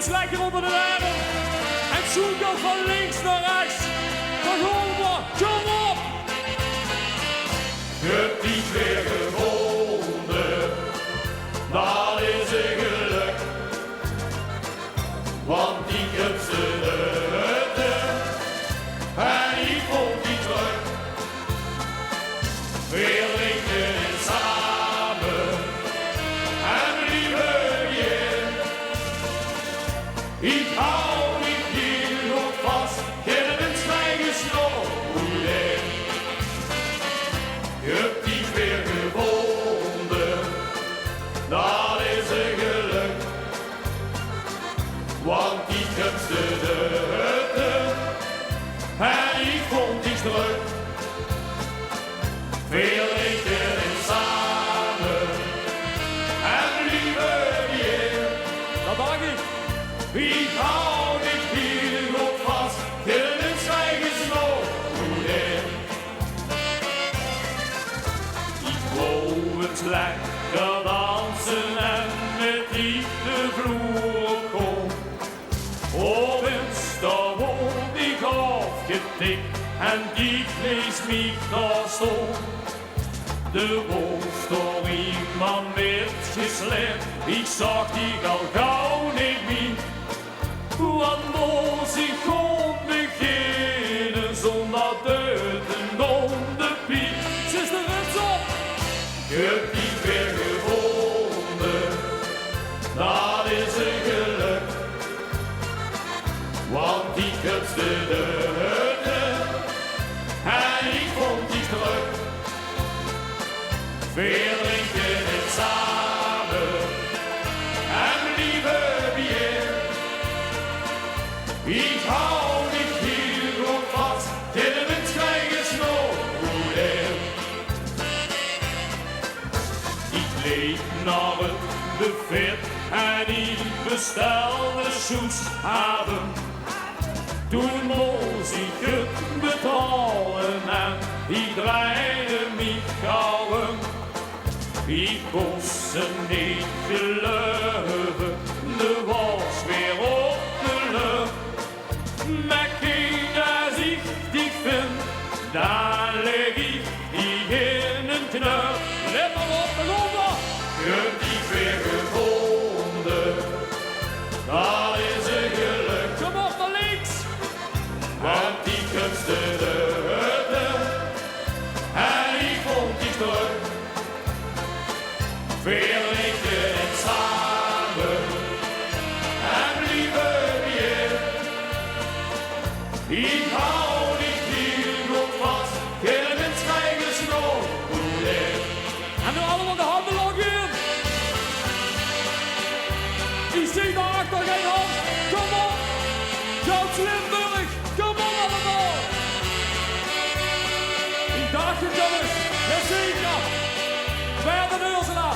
eens lekker onder de armen. En zoek dan van links naar rechts. Dan gewoon, kom op! Je hebt iets weer gevonden, dat is een geluk. Want ik heb ze de hutte en ik vond die terug. Weer drinken en samen en lieve je. Ik hou niet hier nog vast, geen mens eigen snor. Je hebt die weer gevonden, dat is een geluk. Want ik heb ze de hutte en ik vond iets terug. Veel drinken en samen en lieve je. Dat mag ik. Ik hou niet hier nog vast, geen mens eigen snor. Het lekker dansen en met die de vloer op kom. Op Insta word ik afgetikt en die lees mich daar stond. De wolf door iemand met geslept, ik zag die al gauw niet meer. Wat moest ik gewoon beginnen zonder deuten om de piek. Zit er eens op! Je hebt die weer gevonden, dat is een geluk. Want ik heb ze de hutte en ik vond die terug. Veel drinken en samen en lieve bier. Ik hou niet hier nog vast, geen mens krijgen snor. Ik leek naar het buffet en ik bestelde soeshaven. Toen moest ik het betalen en ik draaide mich gauwen. Ik kon ze niet geloven, de was weer op de lucht. Maar geen als ik vind, dan leg ik die in een knop. Let maar op, de ronde! Je hebt die weer gevonden, dat is een geluk. Kom op naar links! Want ik heb ze de hutte en ik vond die terug. Veel drinken en samen en lieve weer. Ik hou niet hier nog vast, geen mens krijgen snor. En nu allemaal de handen nog in! Ik zie daarachter geen hand! Kom op! Joods Limburg! Kom op allemaal! Ik dacht het jongens! Jazeker! Wij hebben de Ursula!